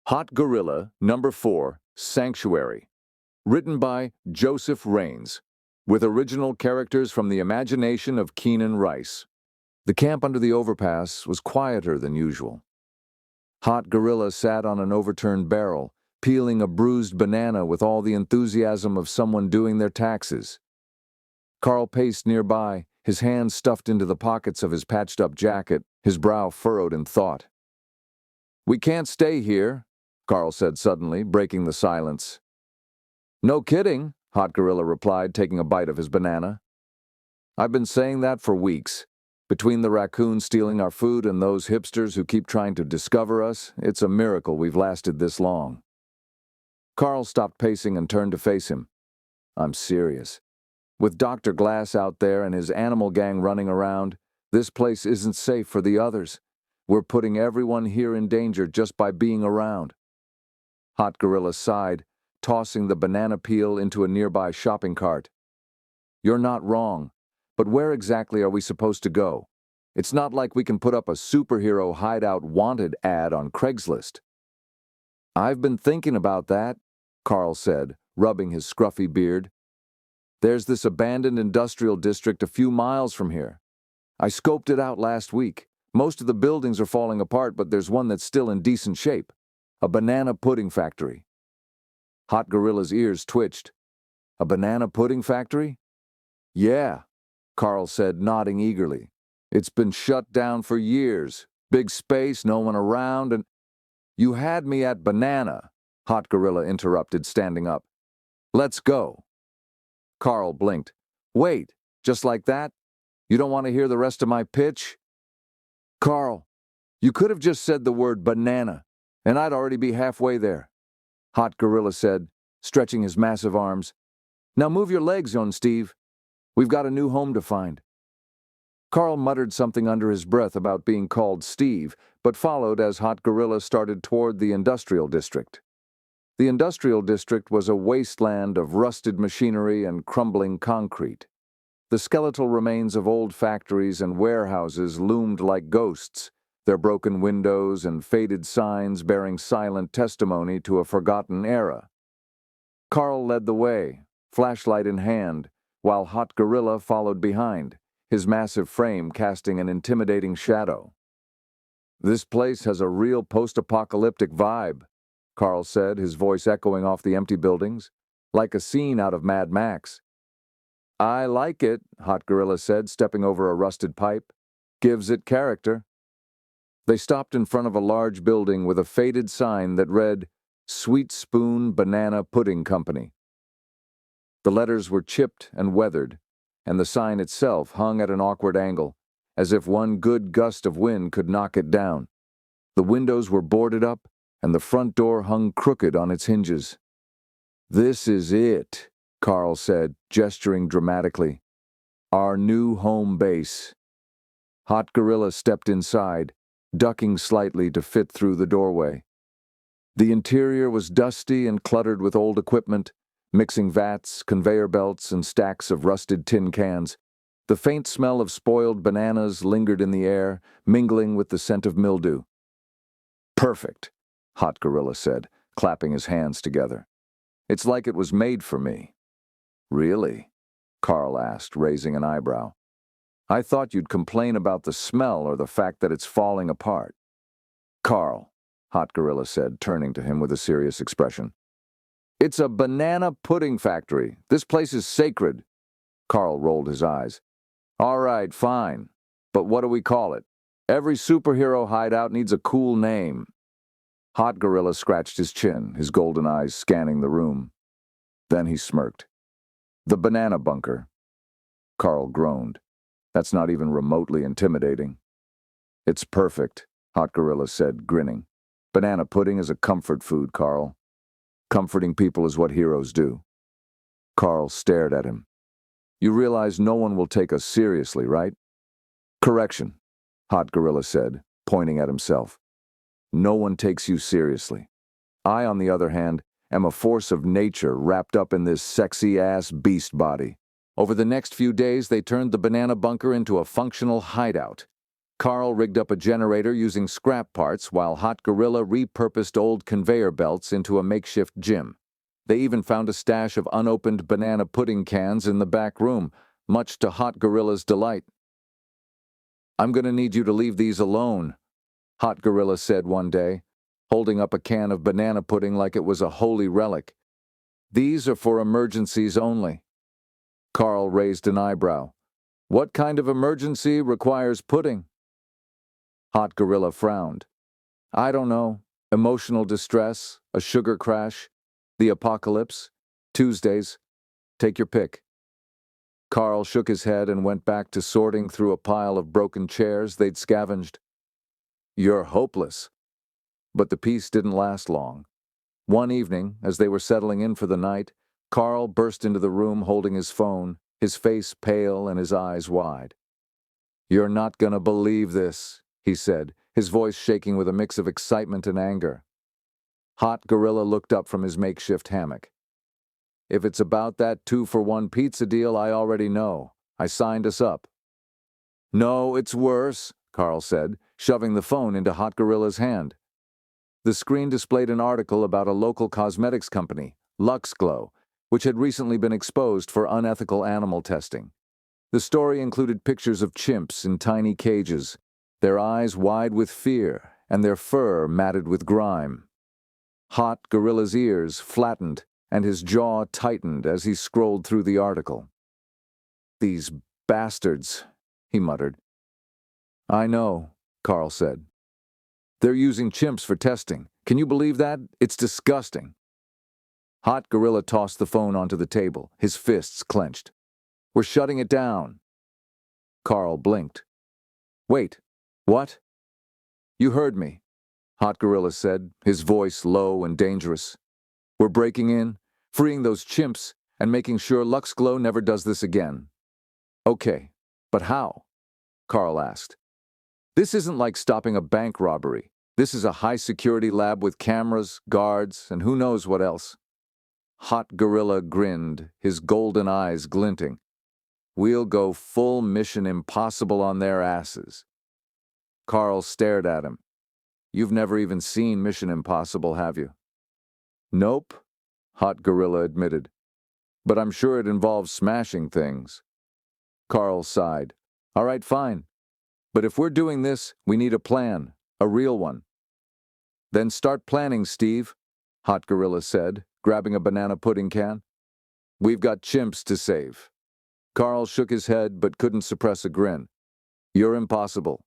Hot Gorilla, Number 4, Sanctuary. Written by Joseph Raines, with original characters from the imagination of Keenan Rice. The camp under the overpass was quieter than usual. Hot Gorilla sat on an overturned barrel, peeling a bruised banana with all the enthusiasm of someone doing their taxes. Carl paced nearby, his hands stuffed into the pockets of his patched-up jacket, his brow furrowed in thought. "We can't stay here," Carl said suddenly, breaking the silence. "No kidding," Hot Gorilla replied, taking a bite of his banana. "I've been saying that for weeks. Between the raccoons stealing our food and those hipsters who keep trying to discover us, it's a miracle we've lasted this long." Carl stopped pacing and turned to face him. "I'm serious. With Dr. Glass out there and his animal gang running around, this place isn't safe for the others. We're putting everyone here in danger just by being around." Hot Gorilla sighed, tossing the banana peel into a nearby shopping cart. "You're not wrong, but where exactly are we supposed to go? It's not like we can put up a superhero hideout wanted ad on Craigslist." "I've been thinking about that," Carl said, rubbing his scruffy beard. "There's this abandoned industrial district a few miles from here. I scoped it out last week. Most of the buildings are falling apart, but there's one that's still in decent shape. A banana pudding factory." Hot Gorilla's ears twitched. "A banana pudding factory?" "Yeah," Carl said, nodding eagerly. "It's been shut down for years. Big space, no one around, and—" "You had me at banana," Hot Gorilla interrupted, standing up. "Let's go." Carl blinked. "Wait, just like that? You don't want to hear the rest of my pitch?" "Carl, you could have just said the word banana, and I'd already be halfway there," Hot Gorilla said, stretching his massive arms. "Now move your legs, young Steve. We've got a new home to find." Carl muttered something under his breath about being called Steve, but followed as Hot Gorilla started toward the industrial district. The industrial district was a wasteland of rusted machinery and crumbling concrete. The skeletal remains of old factories and warehouses loomed like ghosts, their broken windows and faded signs bearing silent testimony to a forgotten era. Carl led the way, flashlight in hand, while Hot Gorilla followed behind, his massive frame casting an intimidating shadow. "This place has a real post-apocalyptic vibe," Carl said, his voice echoing off the empty buildings, "like a scene out of Mad Max." "I like it," Hot Gorilla said, stepping over a rusted pipe. "Gives it character." They stopped in front of a large building with a faded sign that read, "Sweet Spoon Banana Pudding Company." The letters were chipped and weathered, and the sign itself hung at an awkward angle, as if one good gust of wind could knock it down. The windows were boarded up, and the front door hung crooked on its hinges. "This is it," Carl said, gesturing dramatically. "Our new home base." Hot Gorilla stepped inside, ducking slightly to fit through the doorway. The interior was dusty and cluttered with old equipment, mixing vats, conveyor belts, and stacks of rusted tin cans. The faint smell of spoiled bananas lingered in the air, mingling with the scent of mildew. "Perfect," Hot Gorilla said, clapping his hands together. "It's like it was made for me." "Really?" Carl asked, raising an eyebrow. "I thought you'd complain about the smell or the fact that it's falling apart." "Carl," Hot Gorilla said, turning to him with a serious expression. "It's a banana pudding factory. This place is sacred." Carl rolled his eyes. "All right, fine. But what do we call it? Every superhero hideout needs a cool name." Hot Gorilla scratched his chin, his golden eyes scanning the room. Then he smirked. "The Banana Bunker." Carl groaned. "That's not even remotely intimidating." "It's perfect," Hot Gorilla said, grinning. "Banana pudding is a comfort food, Carl. Comforting people is what heroes do." Carl stared at him. "You realize no one will take us seriously, right?" "Correction," Hot Gorilla said, pointing at himself. "No one takes you seriously. I, on the other hand, am a force of nature wrapped up in this sexy-ass beast body." Over the next few days, they turned the Banana Bunker into a functional hideout. Carl rigged up a generator using scrap parts while Hot Gorilla repurposed old conveyor belts into a makeshift gym. They even found a stash of unopened banana pudding cans in the back room, much to Hot Gorilla's delight. "I'm going to need you to leave these alone," Hot Gorilla said one day, holding up a can of banana pudding like it was a holy relic. "These are for emergencies only." Carl raised an eyebrow. "What kind of emergency requires pudding?" Hot Gorilla frowned. "I don't know. Emotional distress, a sugar crash, the apocalypse, Tuesdays. Take your pick." Carl shook his head and went back to sorting through a pile of broken chairs they'd scavenged. "You're hopeless." But the peace didn't last long. One evening, as they were settling in for the night, Carl burst into the room holding his phone, his face pale and his eyes wide. "You're not gonna believe this," he said, his voice shaking with a mix of excitement and anger. Hot Gorilla looked up from his makeshift hammock. "If it's about that 2-for-1 pizza deal, I already know. I signed us up." "No, it's worse," Carl said, shoving the phone into Hot Gorilla's hand. The screen displayed an article about a local cosmetics company, LuxGlow, which had recently been exposed for unethical animal testing. The story included pictures of chimps in tiny cages, their eyes wide with fear and their fur matted with grime. Hot Gorilla's ears flattened and his jaw tightened as he scrolled through the article. "These bastards," he muttered. "I know," Carl said. "They're using chimps for testing. Can you believe that? It's disgusting." Hot Gorilla tossed the phone onto the table, his fists clenched. "We're shutting it down." Carl blinked. "Wait, what?" "You heard me," Hot Gorilla said, his voice low and dangerous. "We're breaking in, freeing those chimps, and making sure LuxGlow never does this again." "Okay, but how?" Carl asked. "This isn't like stopping a bank robbery. This is a high-security lab with cameras, guards, and who knows what else." Hot Gorilla grinned, his golden eyes glinting. "We'll go full Mission Impossible on their asses." Carl stared at him. "You've never even seen Mission Impossible, have you?" "Nope," Hot Gorilla admitted. "But I'm sure it involves smashing things." Carl sighed. "All right, fine. But if we're doing this, we need a plan, a real one." "Then start planning, Steve," Hot Gorilla said, grabbing a banana pudding can. "We've got chimps to save." Carl shook his head but couldn't suppress a grin. "You're impossible."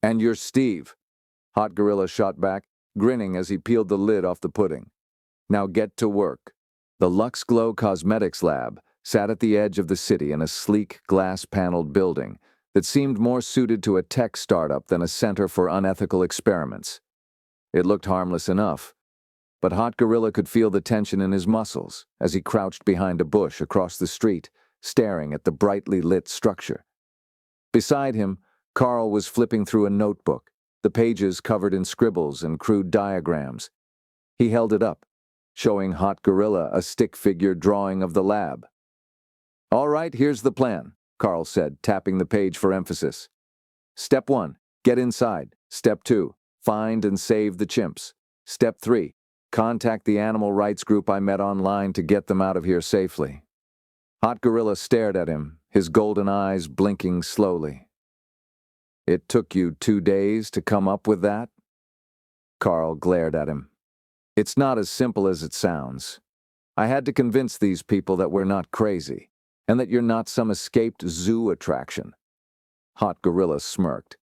"And you're Steve," Hot Gorilla shot back, grinning as he peeled the lid off the pudding. "Now get to work." The LuxGlow Cosmetics Lab sat at the edge of the city in a sleek, glass-paneled building that seemed more suited to a tech startup than a center for unethical experiments. It looked harmless enough, but Hot Gorilla could feel the tension in his muscles as he crouched behind a bush across the street, staring at the brightly lit structure. Beside him, Carl was flipping through a notebook, the pages covered in scribbles and crude diagrams. He held it up, showing Hot Gorilla a stick-figure drawing of the lab. "All right, here's the plan," Carl said, tapping the page for emphasis. "Step 1, get inside. Step 2, find and save the chimps. Step 3, contact the animal rights group I met online to get them out of here safely." Hot Gorilla stared at him, his golden eyes blinking slowly. "It took you 2 days to come up with that?" Carl glared at him. "It's not as simple as it sounds. I had to convince these people that we're not crazy, and that you're not some escaped zoo attraction." Hot Gorilla smirked.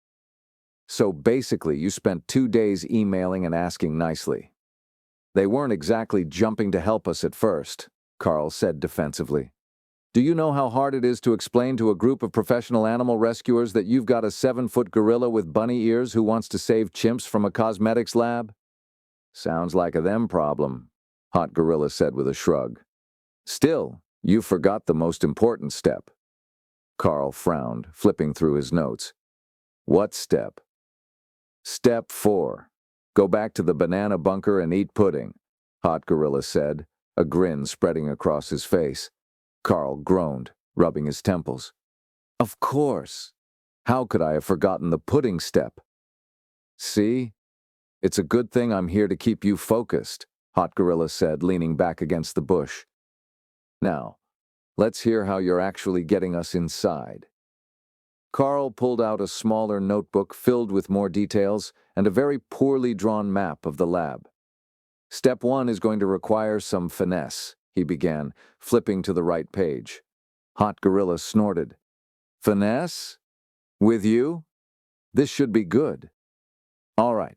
"So basically you spent 2 days emailing and asking nicely." "They weren't exactly jumping to help us at first," Carl said defensively. "Do you know how hard it is to explain to a group of professional animal rescuers that you've got a 7-foot gorilla with bunny ears who wants to save chimps from a cosmetics lab?" "Sounds like a them problem," Hot Gorilla said with a shrug. "Still, you forgot the most important step." Carl frowned, flipping through his notes. "What step?" "Step 4. Go back to the banana bunker and eat pudding," Hot Gorilla said, a grin spreading across his face. Carl groaned, rubbing his temples. "Of course." How could I have forgotten the pudding step? See? It's a good thing I'm here to keep you focused, Hot Gorilla said, leaning back against the bush. Now, let's hear how you're actually getting us inside. Carl pulled out a smaller notebook filled with more details and a very poorly drawn map of the lab. Step 1 is going to require some finesse, he began, flipping to the right page. Hot Gorilla snorted. Finesse? With you? This should be good. All right,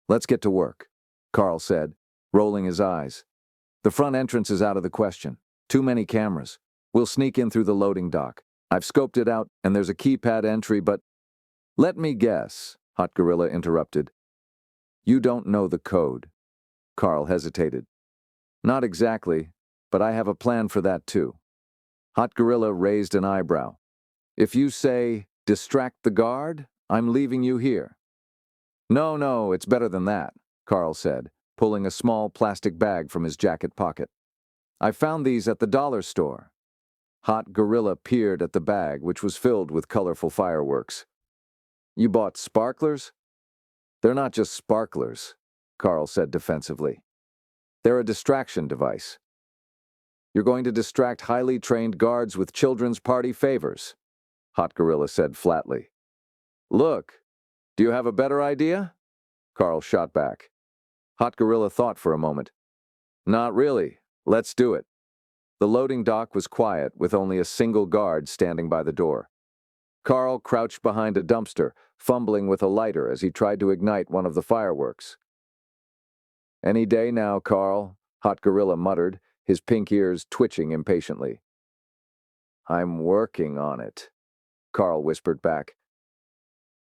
let's get to work, Carl said, rolling his eyes. The front entrance is out of the question. Too many cameras. We'll sneak in through the loading dock. I've scoped it out, and there's a keypad entry, but... Let me guess, Hot Gorilla interrupted. You don't know the code. Carl hesitated. Not exactly, but I have a plan for that too. Hot Gorilla raised an eyebrow. If you say, distract the guard, I'm leaving you here. No, it's better than that, Carl said, pulling a small plastic bag from his jacket pocket. I found these at the dollar store. Hot Gorilla peered at the bag, which was filled with colorful fireworks. You bought sparklers? They're not just sparklers, Carl said defensively. They're a distraction device. You're going to distract highly trained guards with children's party favors, Hot Gorilla said flatly. Look, do you have a better idea? Carl shot back. Hot Gorilla thought for a moment. Not really. Let's do it. The loading dock was quiet, with only a single guard standing by the door. Carl crouched behind a dumpster, fumbling with a lighter as he tried to ignite one of the fireworks. Any day now, Carl, Hot Gorilla muttered, his pink ears twitching impatiently. I'm working on it, Carl whispered back.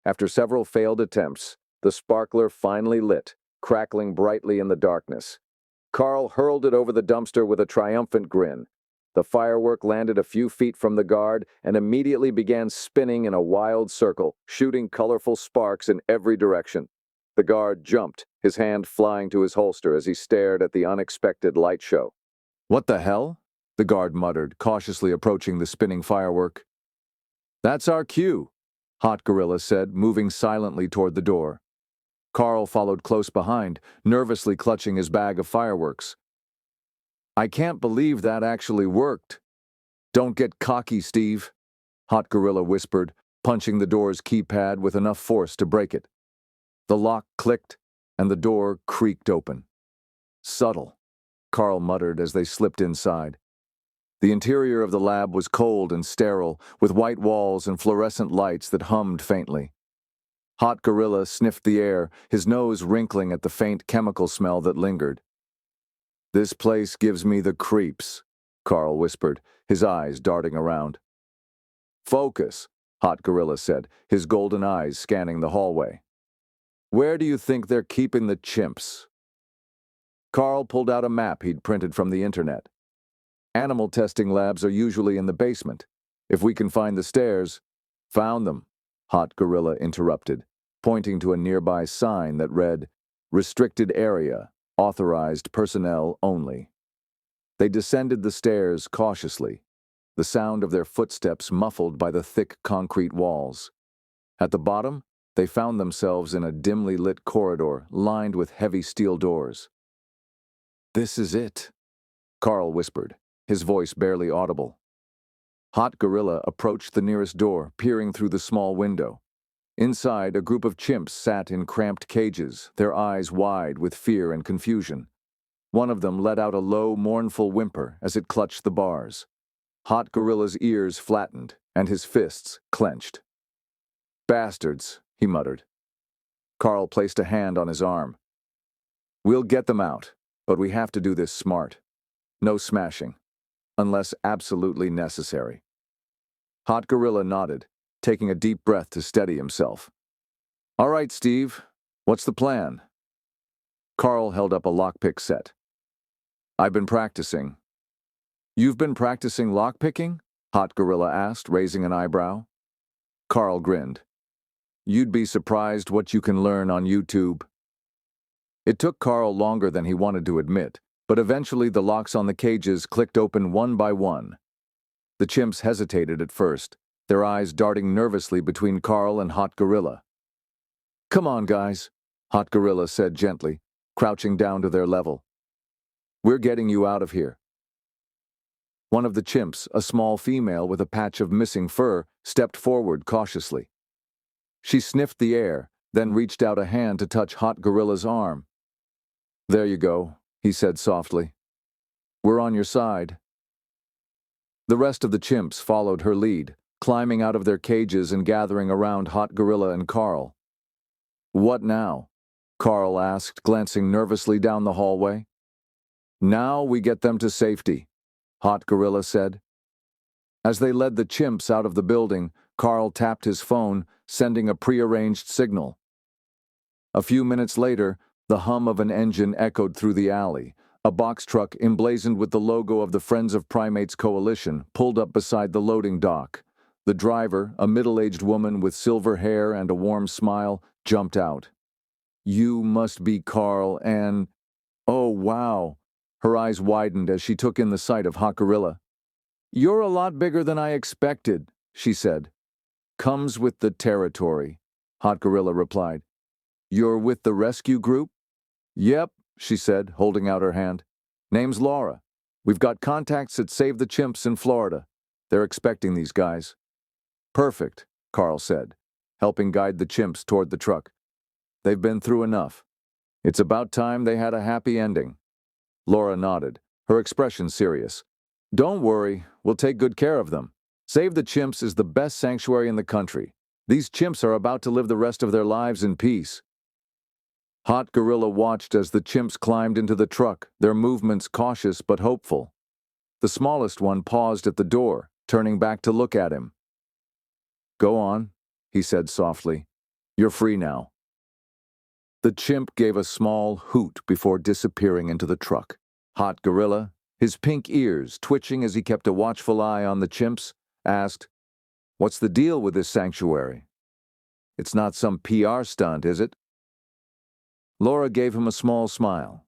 After several failed attempts, the sparkler finally lit, crackling brightly in the darkness. Carl hurled it over the dumpster with a triumphant grin. The firework landed a few feet from the guard and immediately began spinning in a wild circle, shooting colorful sparks in every direction. The guard jumped, his hand flying to his holster as he stared at the unexpected light show. What the hell? The guard muttered, cautiously approaching the spinning firework. That's our cue, Hot Gorilla said, moving silently toward the door. Carl followed close behind, nervously clutching his bag of fireworks. I can't believe that actually worked. Don't get cocky, Steve, Hot Gorilla whispered, punching the door's keypad with enough force to break it. The lock clicked, and the door creaked open. Subtle, Carl muttered as they slipped inside. The interior of the lab was cold and sterile, with white walls and fluorescent lights that hummed faintly. Hot Gorilla sniffed the air, his nose wrinkling at the faint chemical smell that lingered. This place gives me the creeps, Carl whispered, his eyes darting around. Focus, Hot Gorilla said, his golden eyes scanning the hallway. Where do you think they're keeping the chimps? Carl pulled out a map he'd printed from the internet. Animal testing labs are usually in the basement. If we can find the stairs... Found them, Hot Gorilla interrupted, pointing to a nearby sign that read, Restricted Area, Authorized Personnel Only. They descended the stairs cautiously, the sound of their footsteps muffled by the thick concrete walls. At the bottom, they found themselves in a dimly lit corridor lined with heavy steel doors. This is it, Carl whispered, his voice barely audible. Hot Gorilla approached the nearest door, peering through the small window. Inside, a group of chimps sat in cramped cages, their eyes wide with fear and confusion. One of them let out a low, mournful whimper as it clutched the bars. Hot Gorilla's ears flattened, and his fists clenched. Bastards, he muttered. Carl placed a hand on his arm. We'll get them out, but we have to do this smart. No smashing, unless absolutely necessary. Hot Gorilla nodded, taking a deep breath to steady himself. All right, Steve, what's the plan? Carl held up a lockpick set. I've been practicing. You've been practicing lockpicking? Hot Gorilla asked, raising an eyebrow. Carl grinned. You'd be surprised what you can learn on YouTube. It took Carl longer than he wanted to admit, but eventually the locks on the cages clicked open one by one. The chimps hesitated at first, their eyes darting nervously between Carl and Hot Gorilla. "Come on, guys," Hot Gorilla said gently, crouching down to their level. "We're getting you out of here." One of the chimps, a small female with a patch of missing fur, stepped forward cautiously. She sniffed the air, then reached out a hand to touch Hot Gorilla's arm. "There you go," he said softly. "We're on your side." The rest of the chimps followed her lead, climbing out of their cages and gathering around Hot Gorilla and Carl. "What now?" Carl asked, glancing nervously down the hallway. "Now we get them to safety," Hot Gorilla said. As they led the chimps out of the building, Carl tapped his phone, sending a prearranged signal. A few minutes later, the hum of an engine echoed through the alley. A box truck emblazoned with the logo of the Friends of Primates Coalition pulled up beside the loading dock. The driver, a middle-aged woman with silver hair and a warm smile, jumped out. "You must be Carl and—" "Oh, wow." Her eyes widened as she took in the sight of Hot Gorilla. "You're a lot bigger than I expected," she said. "Comes with the territory," Hot Gorilla replied. "You're with the rescue group?" "Yep," she said, holding out her hand. "Name's Laura. We've got contacts at Save the Chimps in Florida. They're expecting these guys." "Perfect," Carl said, helping guide the chimps toward the truck. "They've been through enough. It's about time they had a happy ending." Laura nodded, her expression serious. "Don't worry, we'll take good care of them. Save the Chimps is the best sanctuary in the country. These chimps are about to live the rest of their lives in peace." Hot Gorilla watched as the chimps climbed into the truck, their movements cautious but hopeful. The smallest one paused at the door, turning back to look at him. "Go on," he said softly. "You're free now." The chimp gave a small hoot before disappearing into the truck. Hot Gorilla, his pink ears twitching as he kept a watchful eye on the chimps, asked, "What's the deal with this sanctuary? It's not some PR stunt, is it?" Laura gave him a small smile.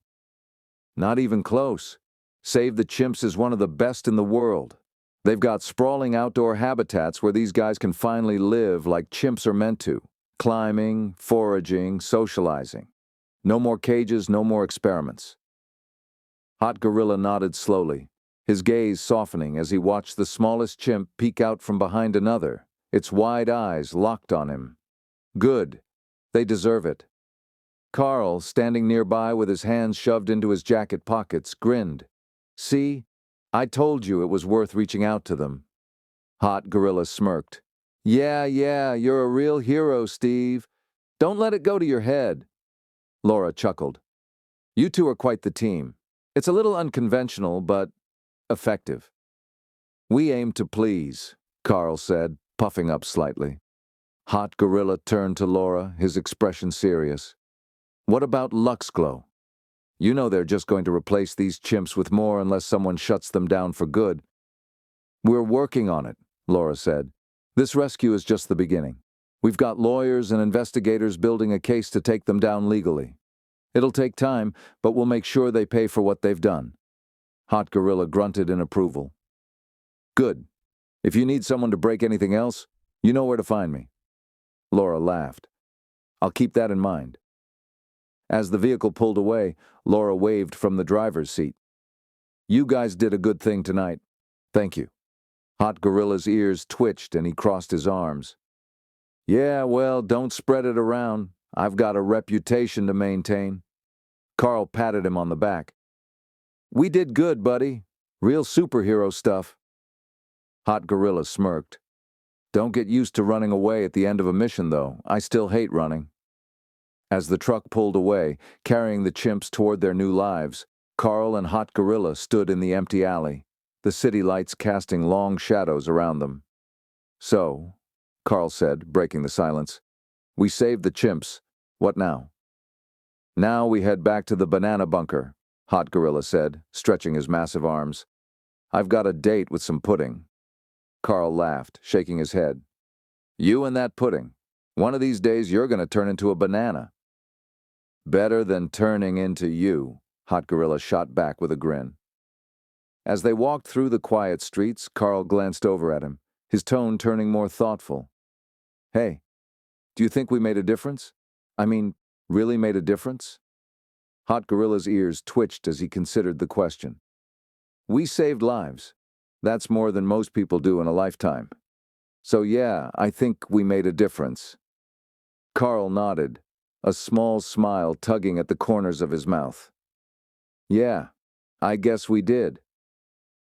"Not even close. Save the Chimps is one of the best in the world. They've got sprawling outdoor habitats where these guys can finally live like chimps are meant to. Climbing, foraging, socializing. No more cages, no more experiments." Hot Gorilla nodded slowly, his gaze softening as he watched the smallest chimp peek out from behind another, its wide eyes locked on him. "Good. They deserve it." Carl, standing nearby with his hands shoved into his jacket pockets, grinned. "See? I told you it was worth reaching out to them." Hot Gorilla smirked. Yeah, you're a real hero, Steve. Don't let it go to your head." Laura chuckled. "You two are quite the team. It's a little unconventional, but effective." "We aim to please," Carl said, puffing up slightly. Hot Gorilla turned to Laura, his expression serious. "What about Luxglow? You know they're just going to replace these chimps with more unless someone shuts them down for good." "We're working on it," Laura said. "This rescue is just the beginning. We've got lawyers and investigators building a case to take them down legally. It'll take time, but we'll make sure they pay for what they've done." Hot Gorilla grunted in approval. "Good. If you need someone to break anything else, you know where to find me." Laura laughed. "I'll keep that in mind." As the vehicle pulled away, Laura waved from the driver's seat. "You guys did a good thing tonight. Thank you." Hot Gorilla's ears twitched and he crossed his arms. "Yeah, well, don't spread it around. I've got a reputation to maintain." Carl patted him on the back. "We did good, buddy. Real superhero stuff." Hot Gorilla smirked. "Don't get used to running away at the end of a mission, though. I still hate running." As the truck pulled away, carrying the chimps toward their new lives, Carl and Hot Gorilla stood in the empty alley, the city lights casting long shadows around them. "So," Carl said, breaking the silence, "we saved the chimps. What now?" "Now we head back to the banana bunker," Hot Gorilla said, stretching his massive arms. "I've got a date with some pudding." Carl laughed, shaking his head. "You and that pudding. One of these days you're going to turn into a banana." "Better than turning into you," Hot Gorilla shot back with a grin. As they walked through the quiet streets, Carl glanced over at him, his tone turning more thoughtful. Hey, do you think we made a difference? I mean, really made a difference? Hot Gorilla's ears twitched as he considered the question. We saved lives. That's more than most people do in a lifetime. So yeah, I think we made a difference. Carl nodded, a small smile tugging at the corners of his mouth. Yeah, I guess we did.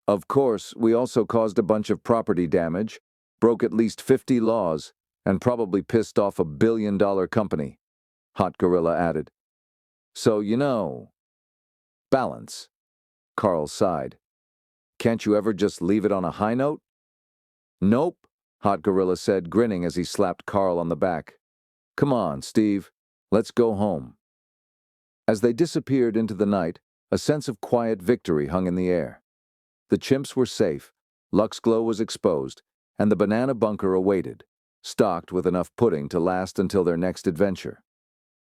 Of course, we also caused a bunch of property damage, broke at least 50 laws, and probably pissed off a billion-dollar company, Hot Gorilla added. So, balance. Carl sighed. Can't you ever just leave it on a high note? Nope, Hot Gorilla said, grinning as he slapped Carl on the back. Come on, Steve. Let's go home. As they disappeared into the night, a sense of quiet victory hung in the air. The chimps were safe, Luxglow was exposed, and the banana bunker awaited, stocked with enough pudding to last until their next adventure.